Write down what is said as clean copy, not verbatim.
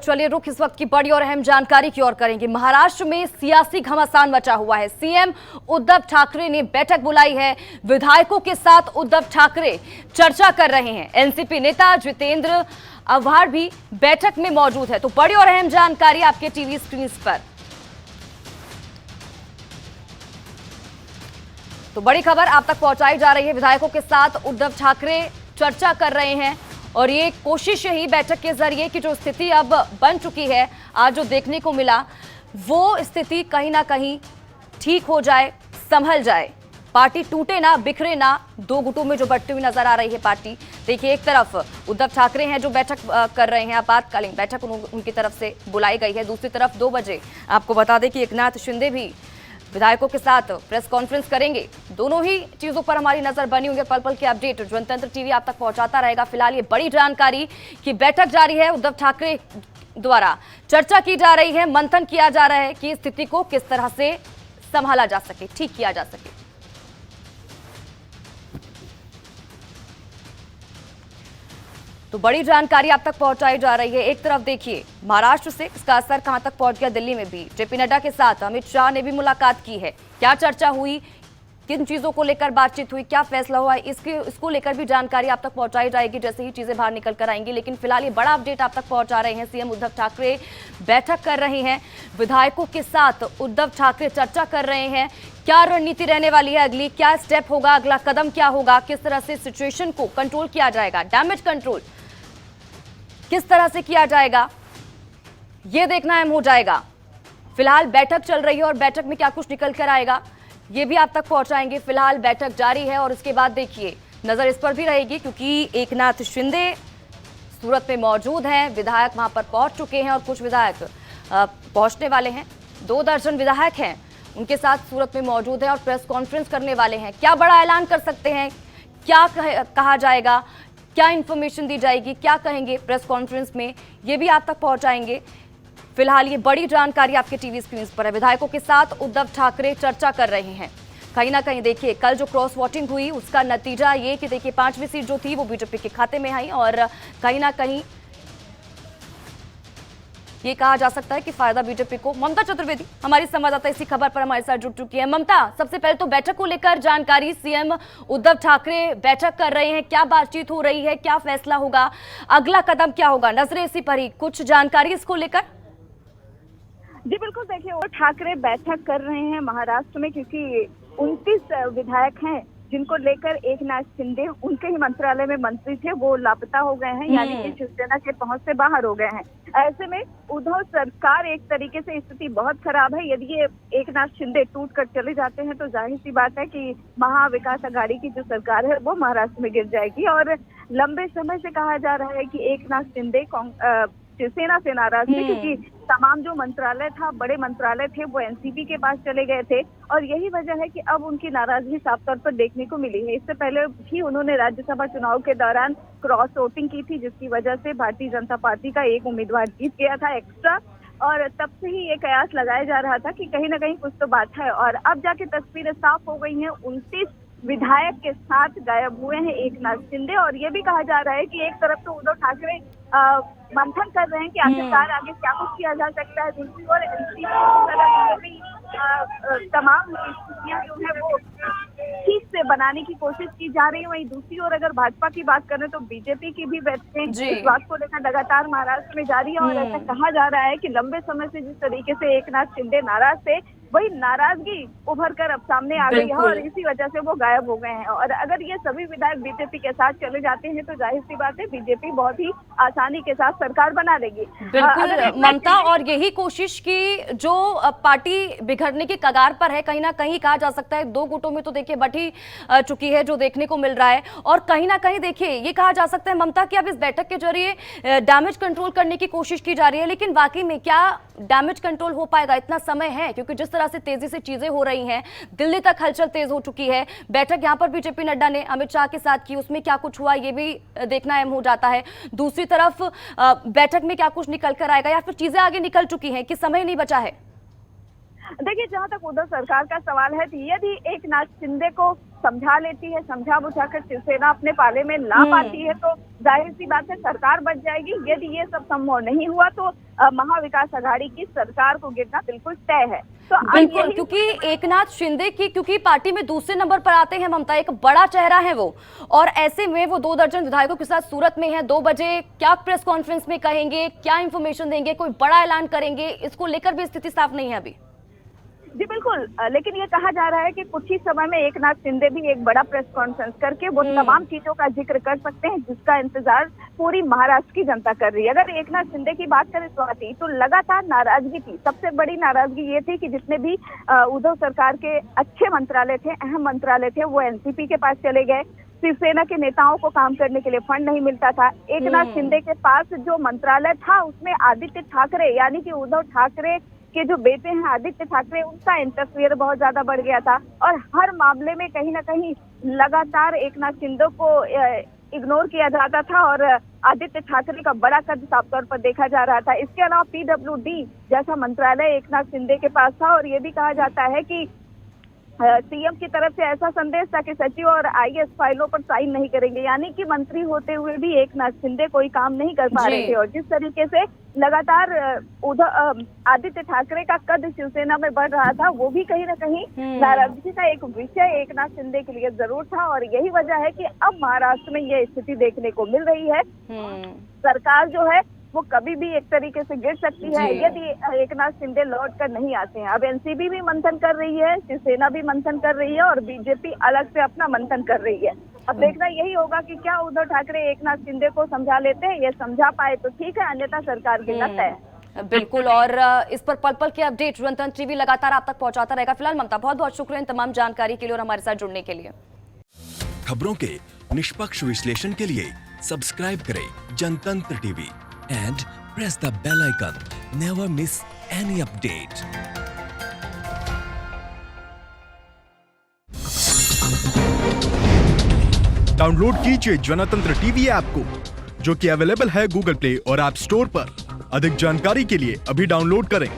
चलिए रुख इस वक्त की बड़ी और अहम जानकारी की ओर करेंगे। महाराष्ट्र में सियासी घमासान मचा हुआ है। सीएम उद्धव ठाकरे ने बैठक बुलाई है। विधायकों के साथ उद्धव ठाकरे चर्चा कर रहे हैं। एनसीपी नेता जितेंद्र आव्हाड भी बैठक में मौजूद है। तो बड़ी और अहम जानकारी आपके टीवी स्क्रीन पर। तो बड़ी खबर आप तक पहुंचाई जा रही है। विधायकों के साथ उद्धव ठाकरे चर्चा कर रहे हैं और ये कोशिश ही बैठक के जरिए कि जो स्थिति अब बन चुकी है, आज जो देखने को मिला, वो स्थिति कहीं ना कहीं ठीक हो जाए, संभल जाए, पार्टी टूटे ना, बिखरे ना। दो गुटों में जो बंटती हुई नजर आ रही है पार्टी। देखिए, एक तरफ उद्धव ठाकरे हैं जो बैठक कर रहे हैं, आपातकालीन बैठक उनकी तरफ से बुलाई गई है। दूसरी तरफ 2 बजे आपको बता दें कि एकनाथ शिंदे भी विधायकों के साथ प्रेस कॉन्फ्रेंस करेंगे। दोनों ही चीजों पर हमारी नजर बनी हुई है। पल पल के अपडेट जनतंत्र टीवी आप तक पहुंचाता रहेगा। फिलहाल ये बड़ी जानकारी कि बैठक जारी है, उद्धव ठाकरे द्वारा चर्चा की जा रही है, मंथन किया जा रहा है कि स्थिति को किस तरह से संभाला जा सके, ठीक किया जा सके। तो बड़ी जानकारी आप तक पहुंचाई जा रही है। एक तरफ देखिए, महाराष्ट्र से इसका असर कहां तक पहुंच गया। दिल्ली में भी जेपी नड्डा के साथ अमित शाह ने भी मुलाकात की है। क्या चर्चा हुई, किन चीजों को लेकर बातचीत हुई, क्या फैसला हुआ, इसको लेकर भी जानकारी आप तक पहुंचाई जाएगी जैसे ही चीजें बाहर निकल कर आएंगी। लेकिन फिलहाल ये बड़ा अपडेट आप तक पहुंचा रहे हैं। सीएम उद्धव ठाकरे बैठक कर रहे हैं। विधायकों के साथ उद्धव ठाकरे चर्चा कर रहे हैं। क्या रणनीति रहने वाली है अगली, क्या स्टेप होगा, अगला कदम क्या होगा, किस तरह से सिचुएशन को कंट्रोल किया जाएगा, डैमेज कंट्रोल किस तरह से किया जाएगा, यह देखना अहम हो जाएगा। फिलहाल बैठक चल रही है और बैठक में क्या कुछ निकल कर आएगा ये भी आप तक पहुंचाएंगे। फिलहाल बैठक जारी है और इसके बाद देखिए नजर इस पर भी रहेगी क्योंकि एकनाथ शिंदे सूरत में मौजूद हैं। विधायक वहां पर पहुंच चुके हैं और कुछ विधायक पहुंचने वाले हैं। 2 दर्जन विधायक हैं, उनके साथ सूरत में मौजूद है और प्रेस कॉन्फ्रेंस करने वाले हैं। क्या बड़ा ऐलान कर सकते हैं, क्या कहा जाएगा, क्या इंफॉर्मेशन दी जाएगी, क्या कहेंगे प्रेस कॉन्फ्रेंस में, ये भी आप तक पहुंचाएंगे। फिलहाल ये बड़ी जानकारी आपके टीवी स्क्रीन पर है। विधायकों के साथ उद्धव ठाकरे चर्चा कर रहे हैं। कहीं ना कहीं देखिए, कल जो क्रॉस वोटिंग हुई उसका नतीजा ये कि देखिए 5वीं सीट जो थी वो बीजेपी के खाते में आई और कहीं ना कहीं ये कहा जा सकता है कि फायदा बीजेपी को। ममता चतुर्वेदी हमारी संवाददाता इसी खबर पर हमारे साथ जुड़ चुकी है। ममता, सबसे पहले तो बैठक को लेकर जानकारी। सीएम उद्धव ठाकरे बैठक कर रहे हैं, क्या बातचीत हो रही है, क्या फैसला होगा, अगला कदम क्या होगा, नजरें इसी पर ही, कुछ जानकारी इसको लेकर। जी बिल्कुल, देखिए उद्धव ठाकरे बैठक कर रहे हैं महाराष्ट्र में क्योंकि 29 विधायक हैं जिनको लेकर एकनाथ शिंदे उनके ही मंत्रालय में मंत्री थे, वो लापता हो गए हैं, यानी कि शिवसेना के पहुंच से बाहर हो गए हैं। ऐसे में उद्धव सरकार एक तरीके से स्थिति बहुत खराब है। यदि ये एकनाथ शिंदे टूट कर चले जाते हैं तो जाहिर सी बात है कि महाविकास अघाड़ी की जो सरकार है वो महाराष्ट्र में गिर जाएगी। और लंबे समय से कहा जा रहा है कि एकनाथ शिंदे शिवसेना से नाराज थे क्योंकि तमाम जो मंत्रालय था, बड़े मंत्रालय थे, वो एनसीपी के पास चले गए थे और यही वजह है कि अब उनकी नाराजगी साफ तौर पर देखने को मिली है। इससे पहले भी उन्होंने राज्यसभा चुनाव के दौरान क्रॉस वोटिंग की थी जिसकी वजह से भारतीय जनता पार्टी का एक उम्मीदवार जीत गया था एक्स्ट्रा, और तब से ही ये कयास लगाया जा रहा था कि कहीं ना कहीं कुछ तो बात है। और अब जाके तस्वीरें साफ हो गई हैं। 29 विधायक के साथ गायब हुए हैं एकनाथ शिंदे और ये भी कहा जा रहा है कि एक तरफ तो उद्धव ठाकरे मंथन कर रहे हैं कि आखिरकार आगे क्या कुछ किया जा सकता है, दूसरी ओर एनसीपी भी तमाम स्थितियां जो है वो ठीक से बनाने की कोशिश की जा रही है। वहीं दूसरी ओर अगर भाजपा की बात करें तो बीजेपी की भी बैठकें इस बात को लेकर लगातार महाराष्ट्र में जारी है और ऐसा कहा जा रहा है कि लंबे समय से जिस तरीके से एकनाथ शिंदे नाराज थे, वही नाराजगी उभर कर अब सामने आ गई है और इसी वजह से वो गायब हो गए हैं। और अगर ये सभी विधायक बीजेपी के साथ चले जाते हैं तो जाहिर सी बात है बीजेपी बहुत ही आसानी के साथ सरकार बना देगी। बिल्कुल ममता, और यही कोशिश की जो पार्टी बिखरने की कगार पर है, कहीं ना कहीं कहा जा सकता है 2 गुटों में तो देखिए बट ही चुकी है जो देखने को मिल रहा है। और कहीं ना कहीं देखिए ये कहा जा सकता है ममता कि अब इस बैठक के जरिए डैमेज कंट्रोल करने की कोशिश की जा रही है, लेकिन वाकई में क्या डैमेज कंट्रोल हो पाएगा? इतना समय है क्योंकि जिस तरह से तेजी से चीजें हो रही हैं, दिल्ली तक हलचल तेज हो चुकी है। बैठक यहां पर भी जेपी नड्डा ने अमित शाह के साथ की, उसमें क्या कुछ हुआ ये भी देखना अहम हो जाता है। दूसरी तरफ बैठक में क्या कुछ निकल कर आएगा या फिर चीजें आगे निकल चुकी हैं कि समय नहीं बचा है? देखिए, जहां तक उद्धव सरकार का सवाल है, यदि एकनाथ शिंदे को समझा लेती है, समझा बुझाकर शिवसेना अपने पाले में ला पाती है तो जाहिर सी बात है सरकार बच जाएगी। यदि ये सब संभव नहीं हुआ तो महाविकास आघाड़ी की सरकार को गिरना बिल्कुल तय है। तो अब बिल्कुल, क्योंकि एकनाथ शिंदे की क्योंकि पार्टी में दूसरे नंबर पर आते हैं ममता, एक बड़ा चेहरा है वो, और ऐसे में वो 2 दर्जन विधायकों के साथ सूरत में है। 2 बजे क्या प्रेस कॉन्फ्रेंस में कहेंगे, क्या इंफॉर्मेशन देंगे, कोई बड़ा ऐलान करेंगे, इसको लेकर भी स्थिति साफ नहीं है अभी। जी बिल्कुल, लेकिन ये कहा जा रहा है कि कुछ ही समय में एकनाथ शिंदे भी एक बड़ा प्रेस कॉन्फ्रेंस करके वो तमाम चीजों का जिक्र कर सकते हैं जिसका इंतजार पूरी महाराष्ट्र की जनता कर रही है। अगर एकनाथ शिंदे की बात करें स्वाति, तो लगातार नाराजगी थी। सबसे बड़ी नाराजगी ये थी कि जितने भी उद्धव सरकार के अच्छे मंत्रालय थे, अहम मंत्रालय थे, वो एनसीपी के पास चले गए। शिवसेना के नेताओं को काम करने के लिए फंड नहीं मिलता था। एकनाथ शिंदे के पास जो मंत्रालय था उसमें आदित्य ठाकरे यानी कि उद्धव ठाकरे के जो बेटे हैं आदित्य ठाकरे, उनका इंटरफियर बहुत ज्यादा बढ़ गया था और हर मामले में कहीं ना कहीं लगातार एकनाथ शिंदे को इग्नोर किया जाता था और आदित्य ठाकरे का बड़ा कद साफ तौर पर देखा जा रहा था। इसके अलावा पीडब्ल्यूडी जैसा मंत्रालय एकनाथ शिंदे के पास था और ये भी कहा जाता है कि सीएम की तरफ से ऐसा संदेश था कि सचिव और आईएएस फाइलों पर साइन नहीं करेंगे, यानी कि मंत्री होते हुए भी एकनाथ शिंदे कोई काम नहीं कर पा रहे थे। और जिस तरीके से लगातार आदित्य ठाकरे का कद शिवसेना में बढ़ रहा था, वो भी कहीं ना कहीं नाराजगी का एक विषय एकनाथ शिंदे के लिए जरूर था और यही वजह है कि अब महाराष्ट्र में ये स्थिति देखने को मिल रही है। सरकार जो है वो कभी भी एक तरीके से गिर सकती है यदि एकनाथ शिंदे लौट कर नहीं आते हैं। अब एनसीपी भी मंथन कर रही है, शिवसेना भी मंथन कर रही है और बीजेपी अलग से अपना मंथन कर रही है। अब देखना यही होगा कि क्या उद्धव ठाकरे एकनाथ शिंदे को समझा लेते हैं, ये समझा पाए तो ठीक है, अन्यथा सरकार गिरना तय है। बिल्कुल, और इस पर पल पल के अपडेट जनतंत्र टीवी लगातार आप तक पहुंचाता रहेगा। फिलहाल ममता, बहुत बहुत शुक्रिया इन तमाम जानकारी के लिए और हमारे साथ जुड़ने के लिए। खबरों के निष्पक्ष विश्लेषण के लिए सब्सक्राइब करें जनतंत्र TV and press the bell icon. Never miss any update. Download कीजिए जनतंत्र टीवी ऐप को, जो कि अवेलेबल है गूगल प्ले और ऐप स्टोर पर। अधिक जानकारी के लिए अभी डाउनलोड करें।